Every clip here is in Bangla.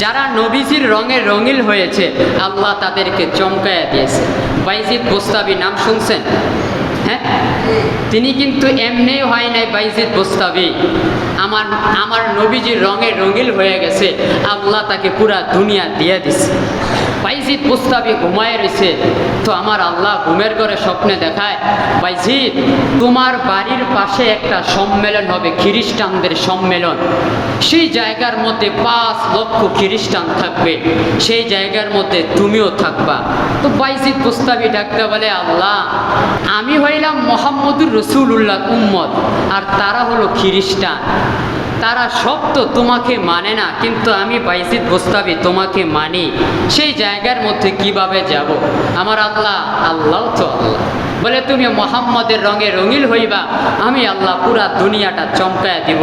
যারা নবীজির রঙে রঙিল হয়েছে আল্লাহ তাদেরকে চমকায়া দিয়েছে। বাইজিদ বোস্তাবি নাম শুনছেন? হ্যাঁ, তিনি কিন্তু এমনি হয় নাই বাইজিদ বোস্তাবি। আমার নবীজির রঙে রঙিল হয়ে গেছে, আল্লাহ তাকে পুরা দুনিয়া দিয়ে দিছে। বাইজিদ বোস্তাবি ঘুমায় রয়েছে, তো আমার আল্লাহ ঘুমের ঘরে স্বপ্নে দেখায়, বাইজিদ তোমার বাড়ির পাশে একটা সম্মেলন হবে, খ্রিস্টানদের সম্মেলন। সেই জায়গার মধ্যে 5 লক্ষ খ্রিস্টান থাকবে, সেই জায়গার মধ্যে তুমিও থাকবা। তো বাইজিদ বোস্তাবি ডাকতে বলে, আল্লাহ আমি হইলাম মুহাম্মদুর রাসূলুল্লাহ উম্মত, আর তারা হলো খ্রিস্টান, তারা সব তো তোমাকে মানে না, কিন্তু আমি বাইজিদ বোস্তাবি তোমাকে মানি, সেই জায়গার মধ্যে কিভাবে যাব? আমার আল্লাহ তো আল্লাহ বলে, তুমি মুহাম্মদের রঙে রঙিল হইবা, আমি আল্লাহ পুরা দুনিয়াটা চমকায়া দিব।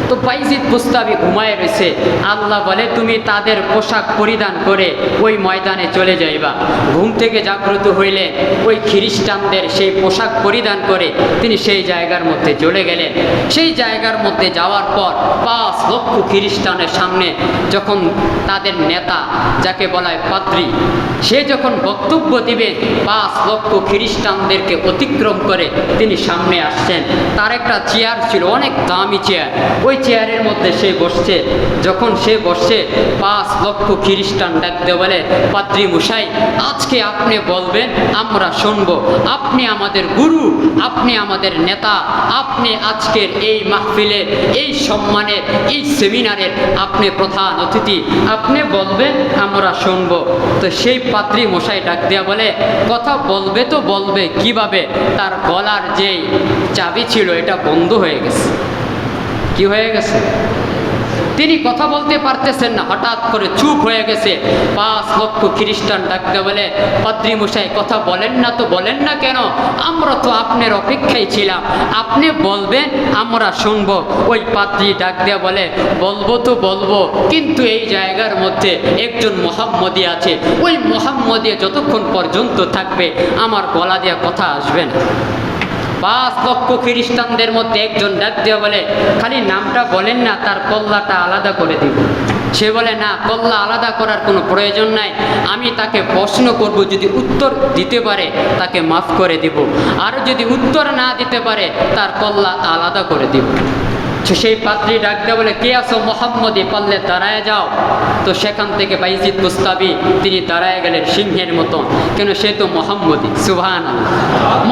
তো বাইজিদ বোস্তাবি ঘুমায় রয়েছে, আল্লাহ বলে তুমি তাদের পোশাক পরিধান করে ওই ময়দানে চলে যাইবা। ঘুম থেকে জাগ্রত হইলে ওই খ্রিস্টানদের সেই পোশাক পরিধান করে তিনি সেই জায়গার মধ্যে চলে গেলেন। সেই জায়গার মধ্যে যাওয়ার পর 5 লক্ষ খ্রিস্টানের সামনে যখন তাদের নেতা, যাকে বলা হয় পাদ্রী, সে যখন বক্তব্য দিবে, 5 লক্ষ খ্রিস্টানদেরকে অতিক্রম করে তিনি সামনে আসছেন। তার একটা চেয়ার ছিল, অনেক দামি চেয়ার, ওই চেয়ারের মধ্যে সে বসছে। যখন সে বসছে, 5 লক্ষ খ্রিস্টান ডাকতে বলে, পাদ্রী মশাই আজকে আপনি বলবেন, আমরা শুনবো। আপনি আমাদের গুরু, আপনি আমাদের নেতা, আপনি আজকের এই মাহফিলের, এই সম্মানের, এই সেমিনারের আপনি প্রধান অতিথি, আপনি বলবেন, আমরা শুনবো। তো সেই পাদ্রী মশাই ডাক দেয়া বলে, কথা বলবে তো বলবে কিভাবে? তার গলার যে চাবি ছিল এটা বন্ধ হয়ে গেছে। কি হয়ে গেছে? তিনি কথা বলতে পারতেছেন না, হঠাৎ করে চুপ হয়ে গেছে। 5 লক্ষ খ্রিস্টান ডাকতে বলে, পাদ্রী মশাই কথা বলেন না তো বলেন না কেন? আমরা তো আপনার অপেক্ষায় ছিলাম, আপনি বলবেন, আমরা শুনবো। ওই পাদ্রী ডাক দেয়া বলে, বলবো তো বলবো, কিন্তু এই জায়গার মধ্যে একজন মুহাম্মদী আছে, ওই মুহাম্মদী যতক্ষণ পর্যন্ত থাকবে আমার গলা দিয়ে কথা আসবে না। 5 লক্ষ খ্রিস্টানদের মধ্যে একজন ডাক দিয়ে বলে, খালি নামটা বলেন না, তার কল্লাটা আলাদা করে দিব। সে বলে, না, কল্লা আলাদা করার কোনো প্রয়োজন নাই, আমি তাকে প্রশ্ন করব, যদি উত্তর দিতে পারে তাকে মাফ করে দিব, আর যদি উত্তর না দিতে পারে তার কল্লা আলাদা করে দিব। সেই পাদ্রী ডাক দিয়ে বলে, কে আছো মুহাম্মদী, পারলে দাঁড়ায় যাও। তো সেখান থেকে বাইজিদ বোস্তাবি তিনি দাঁড়ায় গেলেন সিংহের মতন, কেন সে তো মুহাম্মদী। সুবহানাল্লাহ।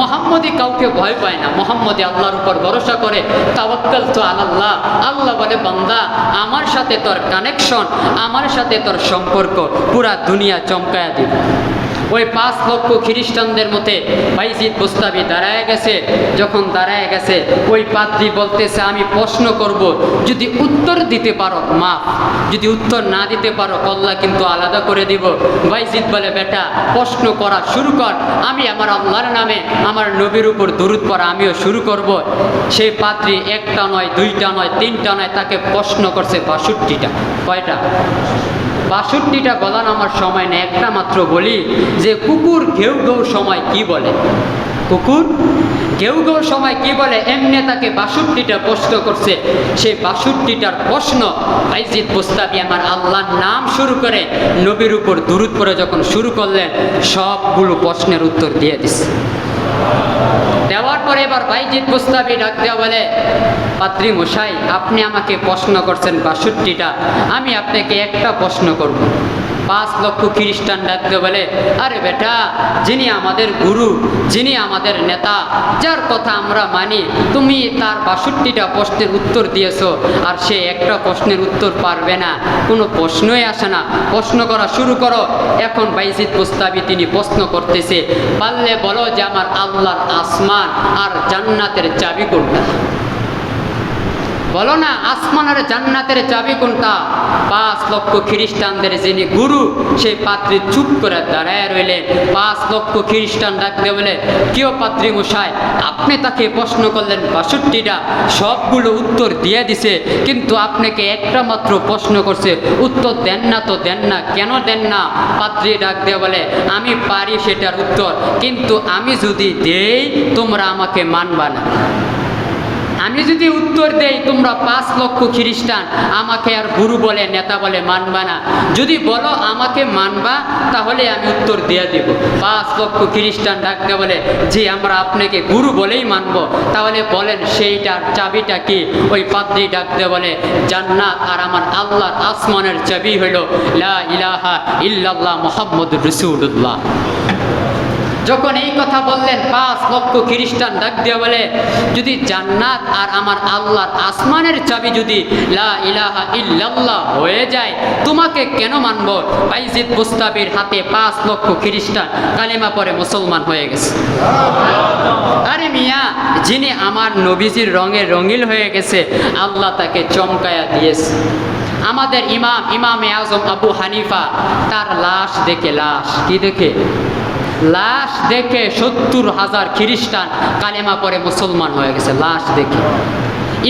মুহাম্মদী কাউকে ভয় পায় না, মুহাম্মদী আল্লাহর উপর ভরসা করে, তাওয়াক্কালতু আলাল্লাহ। আল্লাহ বলে, বান্দা আমার সাথে তোর কানেকশন, আমার সাথে তোর সম্পর্ক পুরা দুনিয়া চমকায়া দিবে। ওই 5 লক্ষ খ্রিস্টানদের মধ্যে বাইজিদ বোস্তাবি দাঁড়ায় গেছে। যখন দাঁড়ায় গেছে, ওই পাদ্রী বলতেছে, আমি প্রশ্ন করব, যদি উত্তর দিতে পারো মাফ, যদি উত্তর না দিতে পারো কল্লা কিন্তু আলাদা করে দিব। বাইজিদ বলে, বেটা প্রশ্ন করা শুরু কর, আমি আমার আল্লাহর নামে আমার নবীর উপর দরুদ পড়া আমিও শুরু করব। সেই পাদ্রী একটা নয়, দুইটা নয়, তিনটা নয়, তাকে প্রশ্ন করছে 62টা। কয়টা? 62টা বলার আমার সময় নেই, একটা মাত্র বলি যে কুকুর ঘেউ ঘেউ সময় কি বলে? কুকুর ঘেউ ঘেউ সময় কি বলে? এমনি তাকে 62টা প্রশ্ন করছে। সেই 62টার প্রশ্ন বাইজিদ বোস্তাবি আমার আল্লাহর নাম শুরু করে নবীর উপর দুরূদ পড়ে যখন শুরু করলেন, সবগুলো প্রশ্নের উত্তর দিয়ে দিছে। দেওয়ার পরে এবার বাইজিদ বোস্তাবি ডাক দেওয়া বলে, পাদ্রী মশাই আপনি আমাকে প্রশ্ন করছেন 62টা, আমি আপনাকে একটা প্রশ্ন করব। 5 লক্ষ খ্রিস্টান ডাকতে বলে, আরে বেটা, যিনি আমাদের গুরু, যিনি আমাদের নেতা, যার কথা আমরা মানি, তুমি তার 62টা প্রশ্নের উত্তর দিয়েছো, আর সে একটা প্রশ্নের উত্তর পারবে না, কোনো প্রশ্নই আসে না, প্রশ্ন করা শুরু করো। এখন বাইজিদ বোস্তাবি তিনি প্রশ্ন করতেছে, পারলে বলো যে আমার আল্লাহর আসমান আর জান্নাতের চাবি কোনটা? বলো না, আসমান আর জান্নাতের চাবি কোনটা? 5 লক্ষ খ্রিস্টানদের যিনি গুরু, সেই পাদ্রী চুপ করে দাঁড়ায় রইলেন। 5 লক্ষ খ্রিস্টান ডাকতে বলে, কেউ পাদ্রী মশাই আপনি তাকে প্রশ্ন করলেন 62টা, সবগুলো উত্তর দিয়ে দিছে, কিন্তু আপনাকে একটা মাত্র প্রশ্ন করছে, উত্তর দেন না তো দেন না, কেন দেন না? পাদ্রী ডাক দিয়ে বলে, আমি পারি সেটার উত্তর, কিন্তু আমি যদি দেই তোমরা আমাকে মানবা না। আমি আমি যদি উত্তর দেই তোমরা 5 লক্ষ খ্রিস্টান আমাকে আর গুরু বলে নেতা বলে মানবা না, যদি বলো আমাকে মানবা তাহলে আমি উত্তর দিয়ে দেব। 5 লক্ষ খ্রিস্টান ডাকতে বলে যে আমরা আপনাকে গুরু বলেই মানব, তাহলে বলেন সেইটার চাবিটা কি? ওই পাদ্রী ডাকতে বলে জান্নাত আর আমার আল্লাহর আসমানের চাবি হইল লা ইলাহা ইল্লাল্লাহ মুহাম্মদুর রাসূলুল্লাহ। যখন এই কথা বললেন 5 লক্ষ খ্রিস্টান ডাক দিয়ে বলে যদি জান্নাত আর আমার আল্লাহর আসমানের চাবি যদি লা ইলাহা ইল্লাল্লাহ হয়ে যায় তোমাকে কেন মানব? বাইজিদ বুস্তাবির হাতে 5 লক্ষ খ্রিস্টান কালেমা পড়ে মুসলমান হয়ে গেছে। আরে মিয়া, যিনি আমার নবীজির রঙে রঙিল হয়ে গেছে আল্লাহ তাকে চমকায়া দিয়েছে। আমাদের ইমামে আজম আবু হানিফা তার লাশ দেখে, লাশ কি দেখে? লাশ দেখে 70,000 খ্রিস্টান কালেমা পড়ে মুসলমান হয়ে গেছে লাশ দেখে।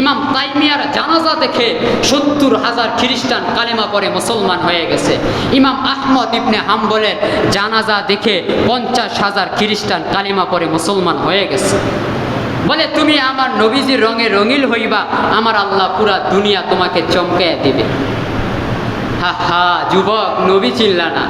ইমাম তাইমিয়ার জানাজা দেখে 70,000 খ্রিস্টান কালেমা পড়ে মুসলমান হয়ে গেছে। ইমাম আহমদ ইবনে হাম্বলের জানাজা দেখে 50,000 খ্রিস্টান কালেমা পড়ে মুসলমান হয়ে গেছে। বলে তুমি আমার নবীজির রঙে রঙিল হইবা, আমার আল্লাহ পুরা দুনিয়া তোমাকে চমকে দিবে। হা হা যুবক, নবী চিল্লা না,